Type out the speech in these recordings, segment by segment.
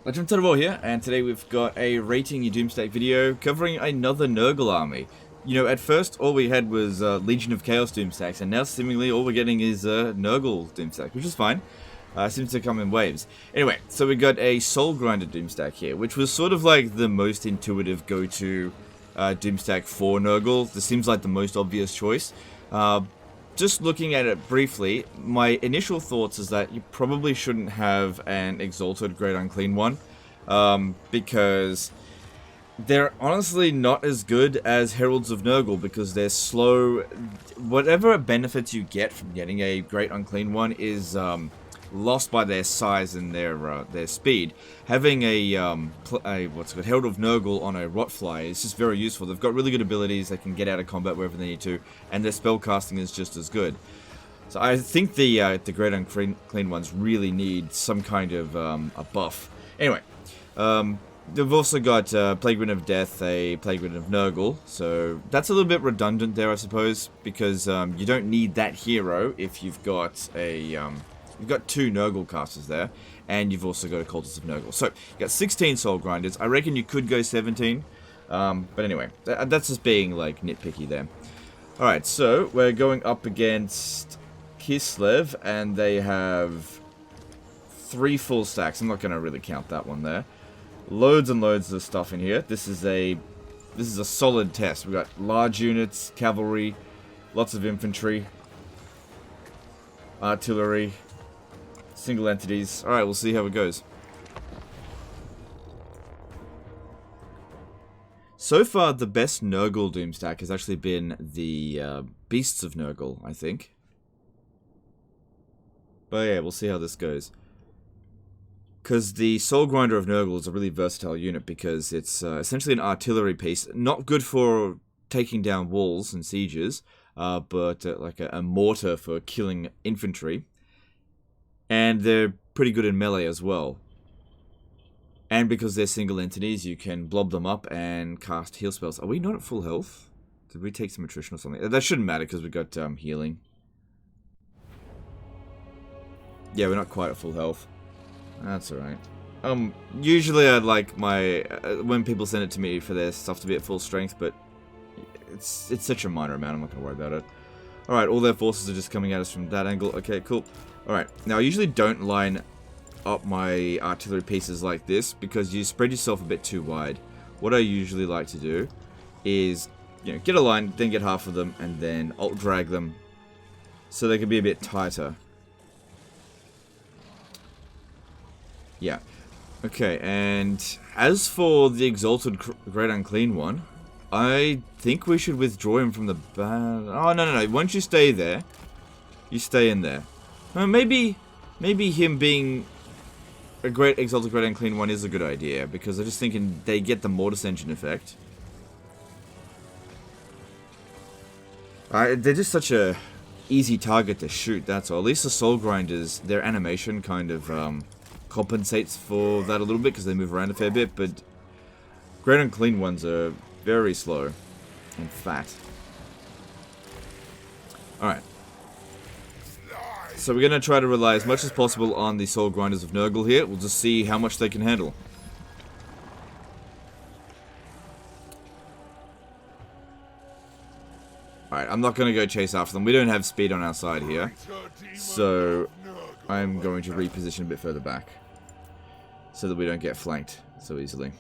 Legend War here, and today we've got a rating your Doomstack video covering another Nurgle army. You know, at first all we had was Legion of Chaos Doomstacks, and now seemingly all we're getting is Nurgle Doomstack, which is fine. Seems to come in waves. Anyway, so we got a Soul Grinder Doomstack here, which was sort of like the most intuitive go-to Doomstack for Nurgle. This seems like the most obvious choice. Just looking at it briefly, my initial thoughts is that you probably shouldn't have an Exalted Great Unclean one, because they're honestly not as good as Heralds of Nurgle, because they're slow. Whatever benefits you get from getting a Great Unclean one is lost by their size and their speed. Having a what's it called, Herald of Nurgle on a Rotfly is just very useful. They've got really good abilities. They can get out of combat wherever they need to, and their spell casting is just as good. So I think the Great Unclean ones really need some kind of a buff. Anyway, they've also got Plague Wind of Death, a Plague Wind of Nurgle, so that's a little bit redundant there, I suppose, because you don't need that hero if you've got a you've got two Nurgle casters there, and you've also got a Cultist of Nurgle. So, you got 16 Soul Grinders. I reckon you could go 17. But anyway, that's just being, like, nitpicky there. Alright, so, we're going up against Kislev, and they have 3 full stacks. I'm not going to really count that one there. Loads and loads of stuff in here. This is a solid test. We've got large units, cavalry, lots of infantry, artillery, single entities. Alright, we'll see how it goes. So far, the best Nurgle Doomstack has actually been the Beasts of Nurgle, I think. But yeah, we'll see how this goes. Because the Soul Grinder of Nurgle is a really versatile unit, because it's essentially an artillery piece. Not good for taking down walls and sieges, but like a mortar for killing infantry. And they're pretty good in melee as well. And because they're single entities, you can blob them up and cast heal spells. Are we not at full health? Did we take some attrition or something? That shouldn't matter because we've got healing. Yeah, we're not quite at full health. That's alright. Usually I'd like my... when people send it to me for their stuff to be at full strength, but it's such a minor amount, I'm not going to worry about it. Alright, all their forces are just coming at us from that angle. Okay, cool. Alright, now I usually don't line up my artillery pieces like this because you spread yourself a bit too wide. What I usually like to do is, you know, get a line, then get half of them, and then alt drag them so they can be a bit tighter. Yeah. Okay, and as for the Exalted Great Unclean one, I think we should withdraw him from the oh, no. Once you stay there, you stay in there. Maybe him being a Great Exalted Great Unclean one is a good idea, because I'm just thinking they get the Mortis Engine effect. They're just such a easy target to shoot, that's all. At least the Soul Grinders, their animation kind of compensates for that a little bit, because they move around a fair bit, but Great Unclean ones are very slow and fat. Alright. So we're going to try to rely as much as possible on the Soul Grinders of Nurgle here. We'll just see how much they can handle. Alright, I'm not going to go chase after them. We don't have speed on our side here. So I'm going to reposition a bit further back, so that we don't get flanked so easily.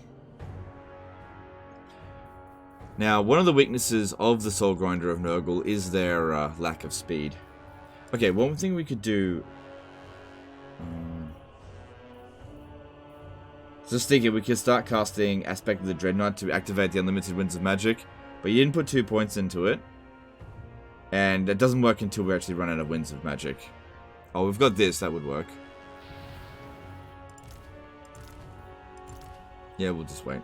Now, one of the weaknesses of the Soul Grinder of Nurgle is their lack of speed. Okay, one thing we could do... just thinking, we could start casting Aspect of the Dreadnought to activate the Unlimited Winds of Magic, but you didn't put 2 points into it, and it doesn't work until we actually run out of Winds of Magic. Oh, we've got this, that would work. Yeah, we'll just wait.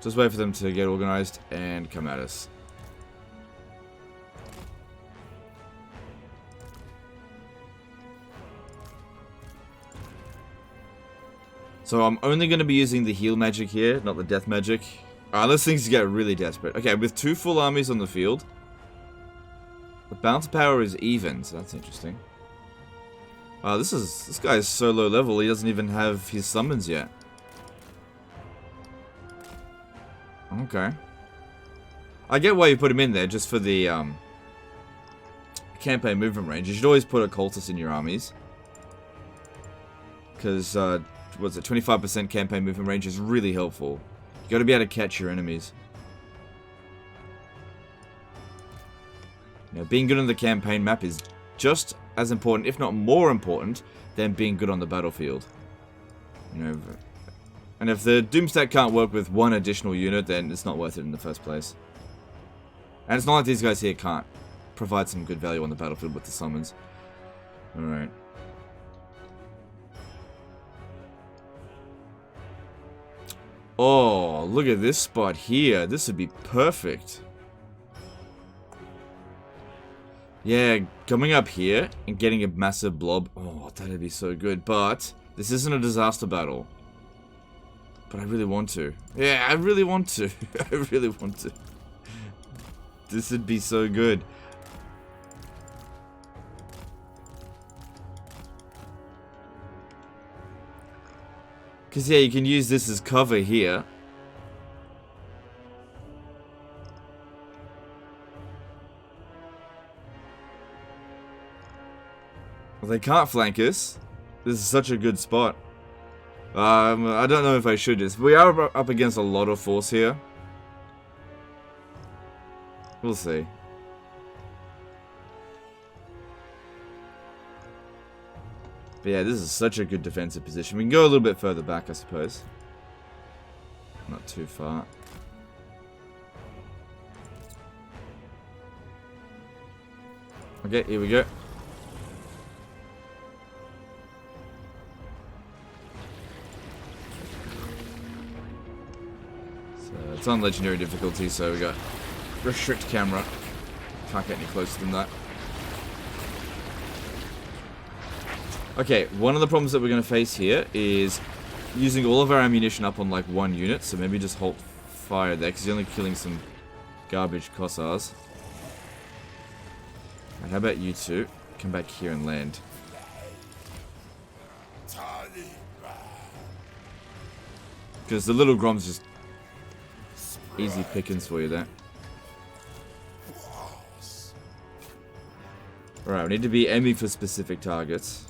Just wait for them to get organized and come at us. So I'm only going to be using the heal magic here, not the death magic. Unless things get really desperate. Okay, with 2 full armies on the field, The bounce power is even, so that's interesting. This guy is so low level, he doesn't even have his summons yet. Okay. I get why you put him in there, just for the campaign movement range. You should always put a cultist in your armies. Because, what's it, 25% campaign movement range is really helpful. You gotta be able to catch your enemies. You know, being good on the campaign map is just as important, if not more important, than being good on the battlefield. You know, and if the Doomstack can't work with one additional unit, then it's not worth it in the first place. And it's not like these guys here can't provide some good value on the battlefield with the summons. Alright. Oh, look at this spot here. This would be perfect. Yeah, coming up here and getting a massive blob. Oh, that'd be so good. But this isn't a disaster battle. But I really want to. Yeah, I really want to. I really want to. This would be so good. Because, yeah, you can use this as cover here. Well, they can't flank us. This is such a good spot. I don't know if I should just. We are up against a lot of force here. We'll see. But yeah, this is such a good defensive position. We can go a little bit further back, I suppose. Not too far. Okay, here we go. So it's on legendary difficulty, so we got restrict camera. Can't get any closer than that. Okay, one of the problems that we're going to face here is using all of our ammunition up on like one unit, so maybe just hold fire there, because you're only killing some garbage Kossars. Right, how about you two? Come back here and land. Because the little Grom's just easy pickings for you there. Alright, we need to be aiming for specific targets.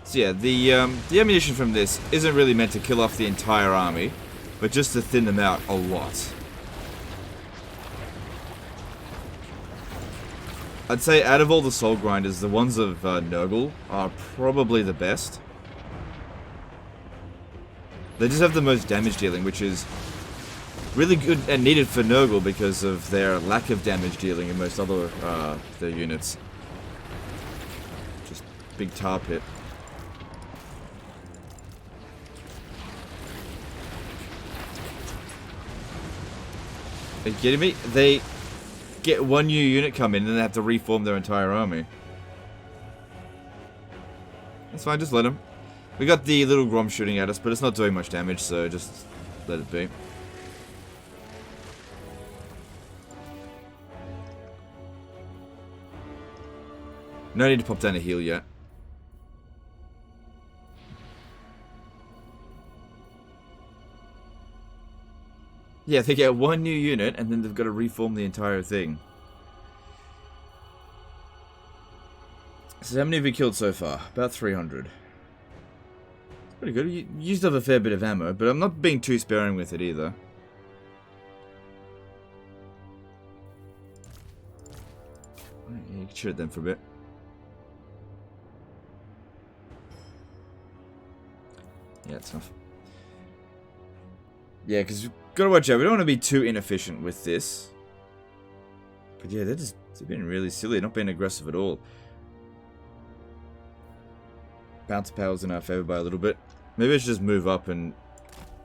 So yeah, the ammunition from this isn't really meant to kill off the entire army, but just to thin them out a lot. I'd say out of all the soul grinders, the ones of Nurgle are probably the best. They just have the most damage dealing, which is really good and needed for Nurgle because of their lack of damage dealing in most other their units. Just big tar pit. Are you kidding me? They get one new unit come in and they have to reform their entire army. That's fine, just let them. We got the little Grom shooting at us, but it's not doing much damage, so just let it be. No need to pop down a heal yet. Yeah, they get one new unit, and then they've got to reform the entire thing. So how many have we killed so far? About 300. It's pretty good. You used up a fair bit of ammo, but I'm not being too sparing with it either. Yeah, you can shoot at them for a bit. Yeah, it's enough. Yeah, because we've got to watch out. We don't want to be too inefficient with this. But yeah, they're being really silly. Not being aggressive at all. Bounce power's in our favor by a little bit. Maybe I should just move up and...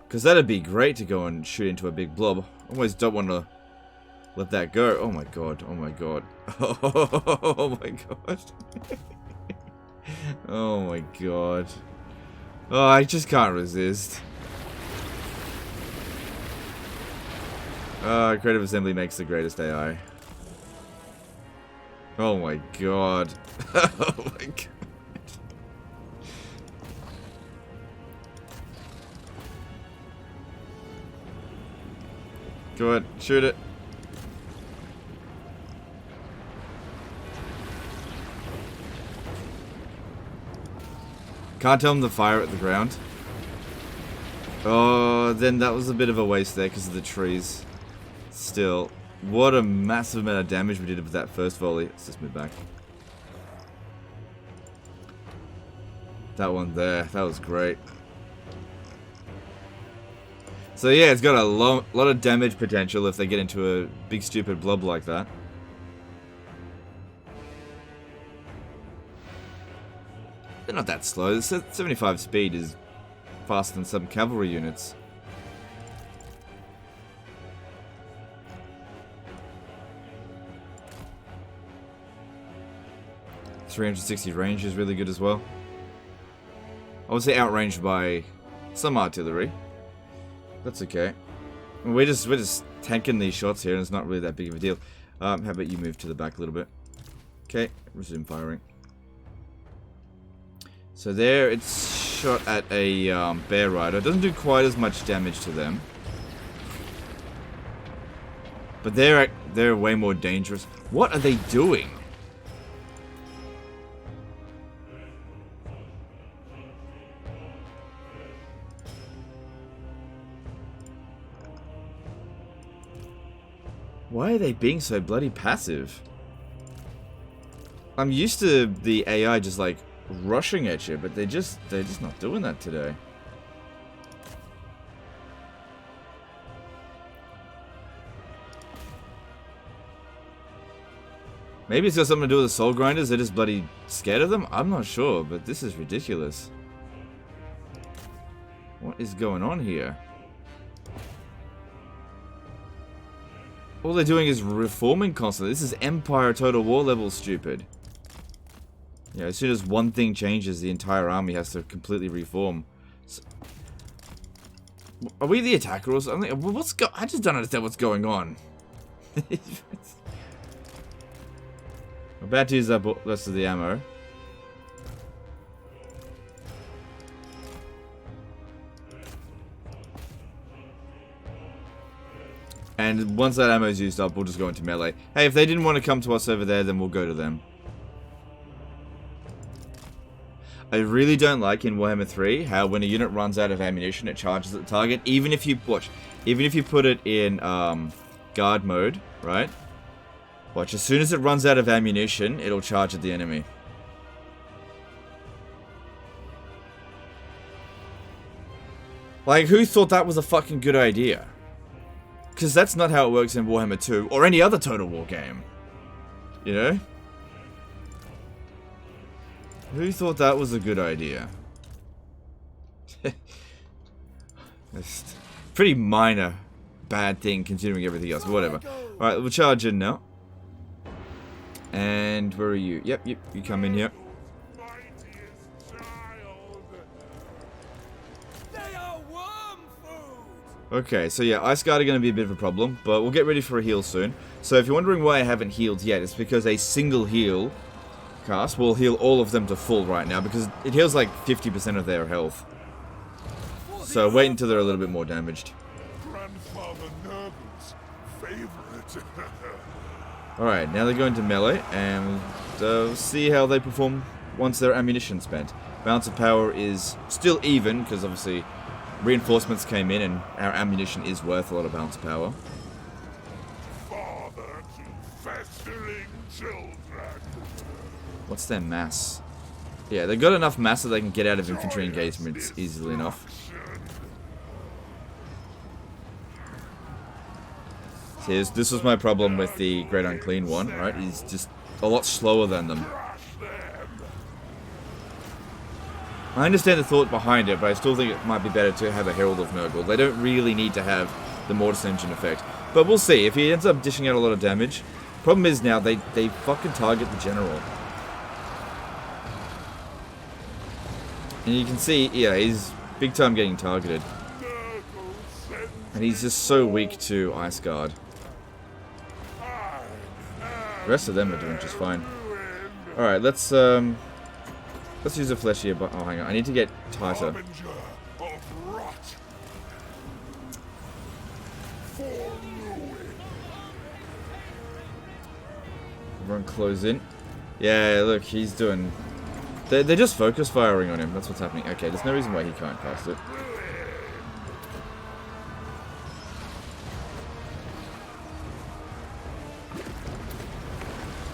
Because that'd be great to go and shoot into a big blob. I always don't want to Let that go. Oh my god. Oh my god. Oh my god. Oh my god. Oh, I just can't resist. Creative Assembly makes the greatest AI. Oh my god. Oh my god. Go ahead, shoot it. Can't tell them to fire at the ground. Oh, then that was a bit of a waste there because of the trees. Still, what a massive amount of damage we did with that first volley. Let's just move back. That one there, that was great. So yeah, it's got a lot of damage potential if they get into a big stupid blob like that. They're not that slow. 75 speed is faster than some cavalry units. .360 range is really good as well. Obviously outranged by some artillery. That's okay. We're just tanking these shots here, and it's not really that big of a deal. How about you move to the back a little bit? Okay, resume firing. So there, it's shot at a bear rider. It doesn't do quite as much damage to them, but they're way more dangerous. What are they doing? Why are they being so bloody passive? I'm used to the AI just like rushing at you, but they're just not doing that today. Maybe it's got something to do with the soul grinders. They're just bloody scared of them. I'm not sure, but this is ridiculous. What is going on here? All they're doing is reforming constantly. This is Empire Total War level stupid. Yeah, as soon as one thing changes, the entire army has to completely reform. So, are we the attacker or something? I just don't understand what's going on. I'm about to use up the rest of the ammo. And once that ammo is used up, we'll just go into melee. Hey, if they didn't want to come to us over there, then we'll go to them. I really don't like in Warhammer 3 how when a unit runs out of ammunition, it charges at the target. Even if you put it in guard mode, right? Watch, as soon as it runs out of ammunition, it'll charge at the enemy. Like, who thought that was a fucking good idea? Because that's not how it works in Warhammer 2 or any other Total War game. You know? Who thought that was a good idea? It's pretty minor bad thing considering everything else, but whatever. Alright, we'll charge in now. And where are you? Yep, you come in here. Okay, so yeah, Ice Guard are going to be a bit of a problem, but we'll get ready for a heal soon. So if you're wondering why I haven't healed yet, it's because a single heal cast will heal all of them to full right now, because it heals like 50% of their health. So wait until they're a little bit more damaged. Grandfather Nurgle's favorite. Alright, now they're going to melee, and we'll see how they perform once their ammunition's spent. Balance of power is still even, because obviously reinforcements came in and our ammunition is worth a lot of balance of power. Father to festering children. What's their mass? Yeah, they've got enough mass that they can get out of infantry engagements easily enough. See, this was my problem with the Great Unclean one, right? He's just a lot slower than them. I understand the thought behind it, but I still think it might be better to have a Herald of Nurgle. They don't really need to have the Mortis Engine effect. But we'll see. If he ends up dishing out a lot of damage. Problem is now, they fucking target the general. And you can see, yeah, he's big time getting targeted. And he's just so weak to Ice Guard. The rest of them are doing just fine. Alright, let's use a fleshier, but oh, hang on, I need to get tighter. Everyone close in. Yeah, look, he's doing... They're just focus firing on him, that's what's happening. Okay, there's no reason why he can't cast it.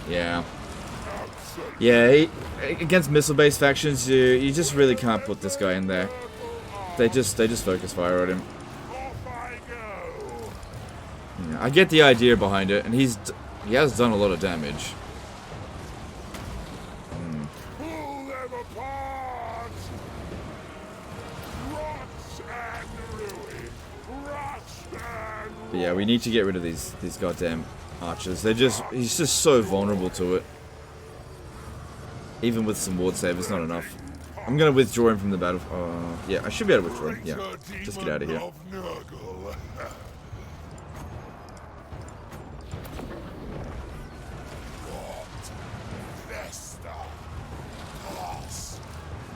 Yeah. Yeah, against missile-based factions, you just really can't put this guy in there. They just focus fire on him. Yeah, I get the idea behind it, and he has done a lot of damage. But yeah, we need to get rid of these goddamn archers. He's just so vulnerable to it. Even with some ward save, it's not enough. I'm gonna withdraw him from the battle. Yeah, I should be able to withdraw him. Yeah, just get out of here.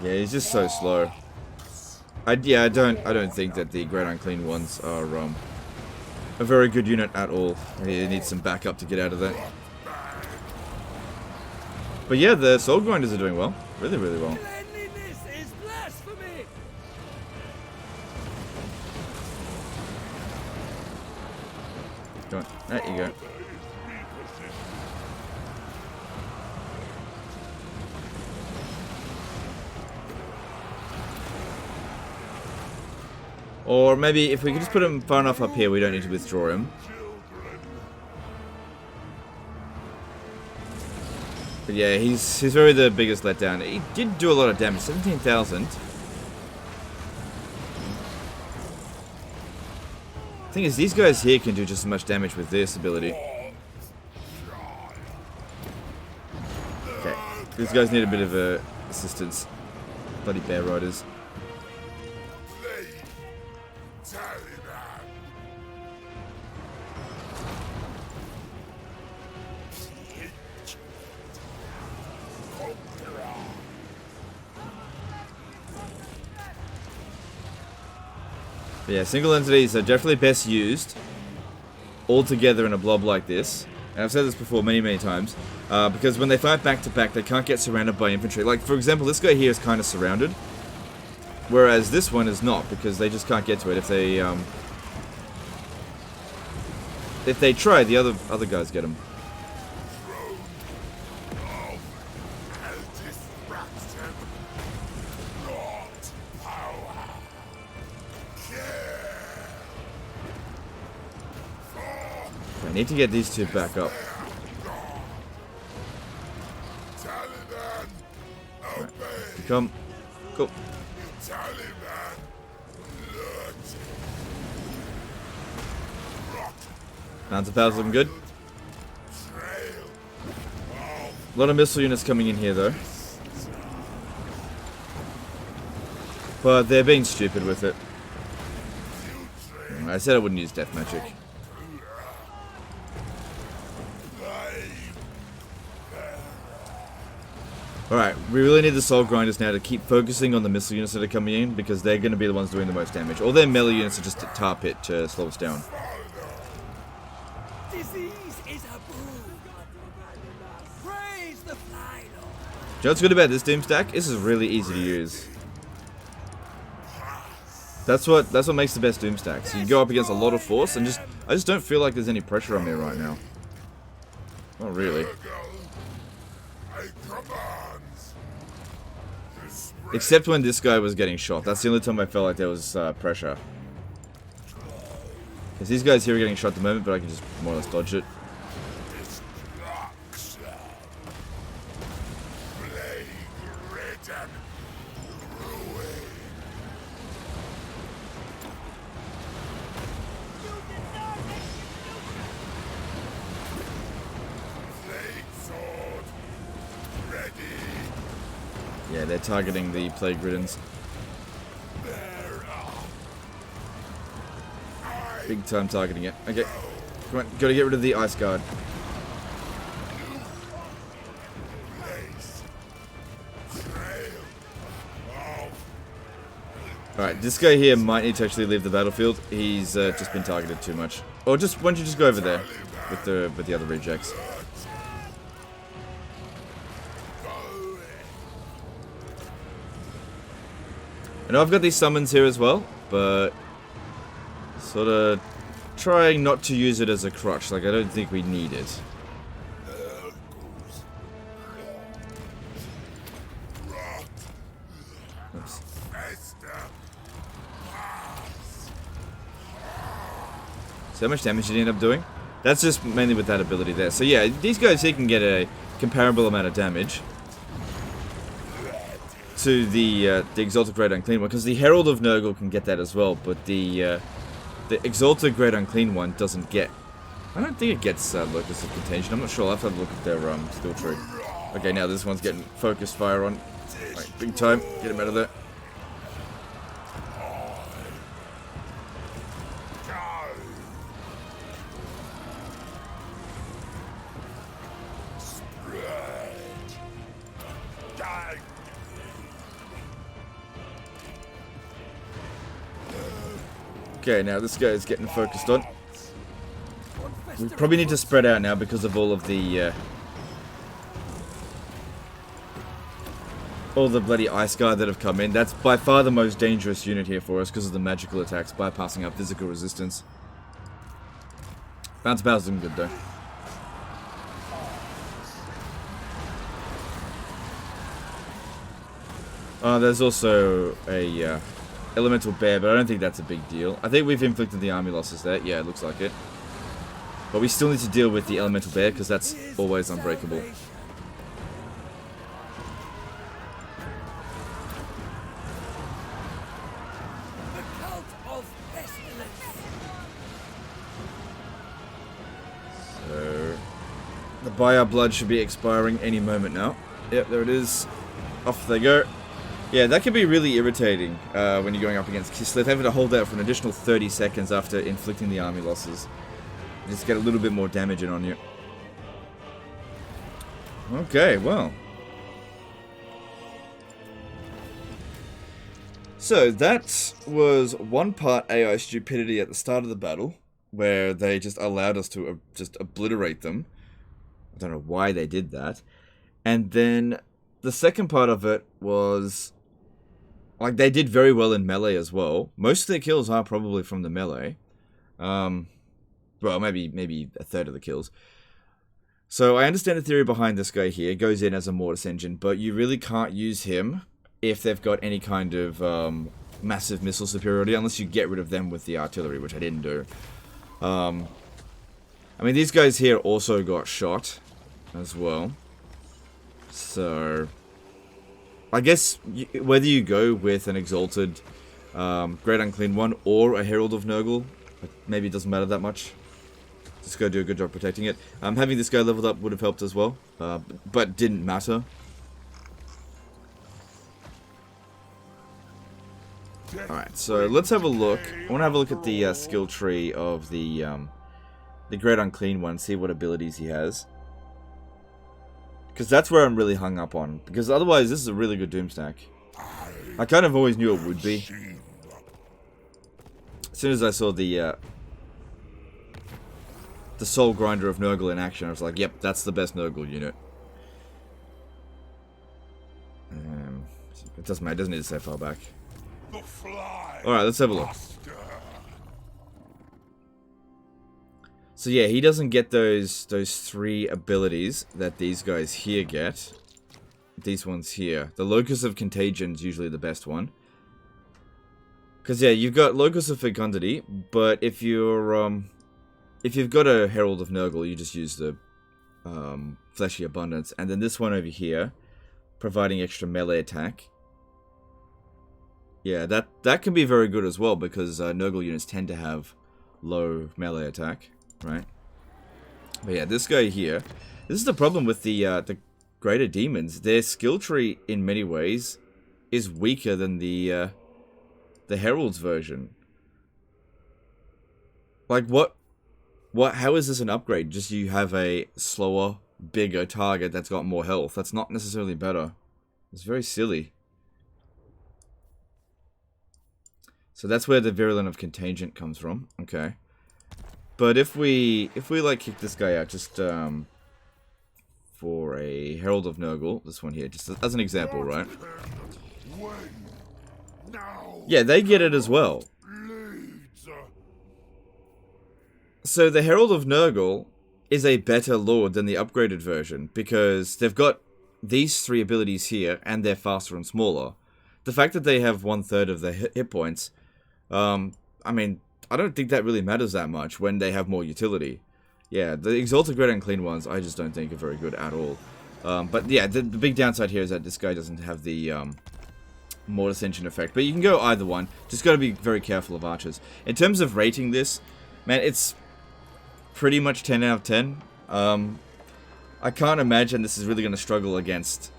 Yeah, he's just so slow. I don't think that the Great Unclean Ones are a very good unit at all. He needs some backup to get out of that. But yeah, the Soul Grinders are doing well. Really, really well. Go on. There you go. Or maybe if we could just put him far enough up here, we don't need to withdraw him. But yeah, he's really the biggest letdown. He did do a lot of damage, 17,000. The thing is, these guys here can do just as much damage with this ability. Okay, these guys need a bit of assistance. Bloody bear riders. But yeah, single entities are definitely best used all together in a blob like this. And I've said this before many times. Because when they fight back to back, they can't get surrounded by infantry. Like, for example, this guy here is kind of surrounded. Whereas this one is not, because they just can't get to it. If they try, the other guys get them. I need to get these two back up. Right. Come. Go. Pounds of powers looking good. A lot of missile units coming in here though. But they're being stupid with it. I said I wouldn't use death magic. Alright, we really need the Soul Grinders now to keep focusing on the missile units that are coming in, because they're going to be the ones doing the most damage. All their melee units are just a tar pit to slow us down. Disease is a boon. Praise the fly lord. Do you know what's good about this Doomstack? This is really easy to use. That's what makes the best Doomstacks. You go up against a lot of force, and I just don't feel like there's any pressure on me right now. Not really. Except when this guy was getting shot. That's the only time I felt like there was pressure. Because these guys here are getting shot at the moment, but I can just more or less dodge it. Yeah, they're targeting the Plague Riddens. Big time targeting it. Okay. Come on, gotta get rid of the Ice Guard. Alright, this guy here might need to actually leave the battlefield. He's just been targeted too much. Or just, why don't you just go over there with the other rejects. I know I've got these summons here as well, but sort of trying not to use it as a crutch. Like, I don't think we need it. Oops. So how much damage did he end up doing? That's just mainly with that ability there. So yeah, these guys here can get a comparable amount of damage to the Exalted Great Unclean one, because the Herald of Nurgle can get that as well, but the Exalted Great Unclean one doesn't get. I don't think it gets Locus of Contagion. I'm not sure. I'll have to have a look at their skill tree. Okay, now this one's getting focused fire on. Right, big time. Get him out of there. Okay, now this guy is getting focused on. We probably need to spread out now because of all the bloody Ice Guard that have come in. That's by far the most dangerous unit here for us because of the magical attacks, bypassing our physical resistance. Bounce Power's doing good though. There's also a Elemental Bear, but I don't think that's a big deal. I think we've inflicted the army losses there. Yeah, it looks like it. But we still need to deal with the Elemental Bear, because that's always unbreakable. So, the Buy Our Blood should be expiring any moment now. Yep, there it is. Off they go. Yeah, that can be really irritating when you're going up against Kislev, having to hold out for an additional 30 seconds after inflicting the army losses. Just get a little bit more damage in on you. Okay, well. So, that was one part AI stupidity at the start of the battle, where they just allowed us to just obliterate them. I don't know why they did that. And then the second part of it was, like, they did very well in melee as well. Most of their kills are probably from the melee. Well, maybe a third of the kills. So I understand the theory behind this guy here. It goes in as a Mortis engine, but you really can't use him if they've got any kind of massive missile superiority, unless you get rid of them with the artillery, which I didn't do. I mean, these guys here also got shot as well. So I guess whether you go with an Exalted Great Unclean one or a Herald of Nurgle, maybe it doesn't matter that much. Just go do a good job protecting it. Having this guy leveled up would have helped as well, but didn't matter. Alright, so let's have a look. I want to have a look at the skill tree of the Great Unclean one, see what abilities he has. Because that's where I'm really hung up on. Because otherwise, this is a really good Doomstack. I kind of always knew it would be. As soon as I saw the Soul Grinder of Nurgle in action, I was like, yep, that's the best Nurgle unit. It doesn't matter, it doesn't need to stay far back. Alright, let's have a look. So yeah, he doesn't get those three abilities that these guys here get. These ones here. The Locus of Contagion is usually the best one. Because yeah, you've got Locus of Fecundity, but if you've got a Herald of Nurgle, you just use the Fleshy Abundance. And then this one over here, providing extra melee attack. Yeah, that can be very good as well, because Nurgle units tend to have low melee attack, right? But yeah, this guy here, this is the problem with the greater demons, their skill tree in many ways is weaker than the Herald's version. Like, how is this an upgrade? Just you have a slower, bigger target that's got more health. That's not necessarily better. It's very silly. So that's where the Virulent of Contagion comes from. Okay. But if we like kick this guy out just for a Herald of Nurgle, this one here, just as an example, right? Yeah, they get it as well. So the Herald of Nurgle is a better lord than the upgraded version because they've got these 3 abilities here and they're faster and smaller. The fact that they have 1/3 of their hit points, I mean, I don't think that really matters that much when they have more utility. Yeah, the Exalted Great Unclean ones I just don't think are very good at all. But yeah, the big downside here is that this guy doesn't have the more Ascension effect. But you can go either one. Just got to be very careful of archers. In terms of rating this, man, it's pretty much 10 out of 10. I can't imagine this is really going to struggle against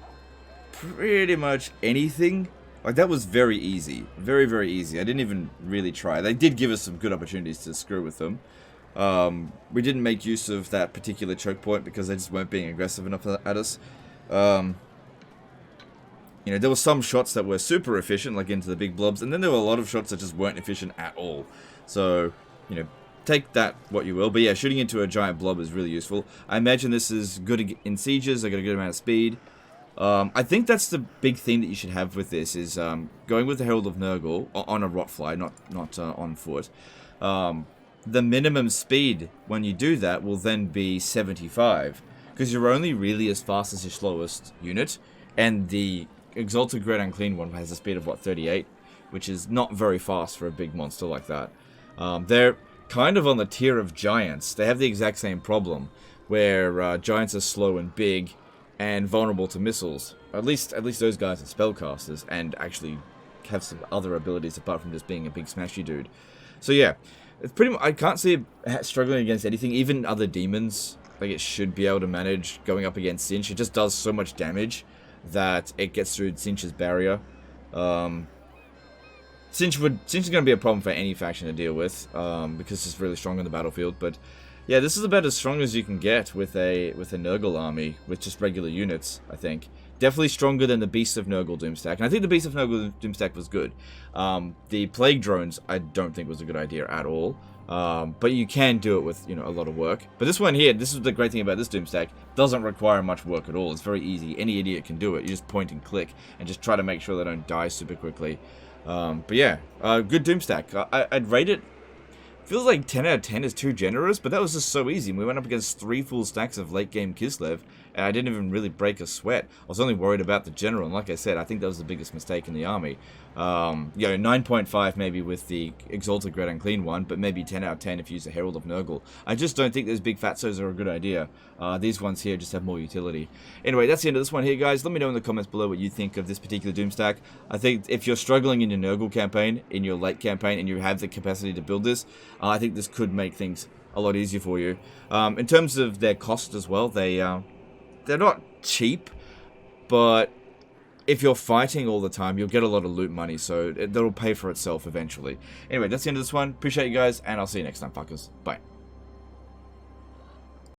pretty much anything. Like, that was very easy. Very, very easy. I didn't even really try. They did give us some good opportunities to screw with them. We didn't make use of that particular choke point because they just weren't being aggressive enough at us. You know, there were some shots that were super efficient, like into the big blobs, and then there were a lot of shots that just weren't efficient at all. So, you know, take that what you will. But yeah, shooting into a giant blob is really useful. I imagine this is good in sieges. I got a good amount of speed. I think that's the big theme that you should have with this is going with the Herald of Nurgle on a Rotfly, not on foot. The minimum speed when you do that will then be 75 because you're only really as fast as your slowest unit, and the Exalted Great Unclean one has a speed of what, 38, which is not very fast for a big monster like that. They're kind of on the tier of giants. They have the exact same problem where giants are slow and big and vulnerable to missiles. At least those guys are spellcasters and actually have some other abilities apart from just being a big smashy dude. So yeah, it's pretty much, I can't see it struggling against anything, even other demons. Like, it should be able to manage going up against Cinch. It just does so much damage that it gets through Cinch's barrier. Cinch is going to be a problem for any faction to deal with because it's really strong on the battlefield. But yeah, this is about as strong as you can get with a Nurgle army with just regular units, I think. Definitely stronger than the Beast of Nurgle Doomstack. And I think the Beast of Nurgle Doomstack was good. The Plague Drones I don't think was a good idea at all. But you can do it with, you know, a lot of work. But this one here, this is the great thing about this Doomstack, doesn't require much work at all. It's very easy. Any idiot can do it. You just point and click and just try to make sure they don't die super quickly. But yeah, good Doomstack. I'd rate it. Feels like 10 out of 10 is too generous, but that was just so easy. We went up against 3 full stacks of late game Kislev, and I didn't even really break a sweat. I was only worried about the general, and like I said, I think that was the biggest mistake in the army. You know, 9.5 maybe with the Exalted Great Unclean one, but maybe 10 out of 10 if you use the Herald of Nurgle. I just don't think those big fatzos are a good idea. These ones here just have more utility. Anyway, that's the end of this one here, guys. Let me know in the comments below what you think of this particular Doomstack. I think if you're struggling in your Nurgle campaign, in your late campaign, and you have the capacity to build this, I think this could make things a lot easier for you. In terms of their cost as well, they're not cheap, but if you're fighting all the time, you'll get a lot of loot money, so that'll pay for itself eventually. Anyway, that's the end of this one. Appreciate you guys, and I'll see you next time, fuckers. Bye.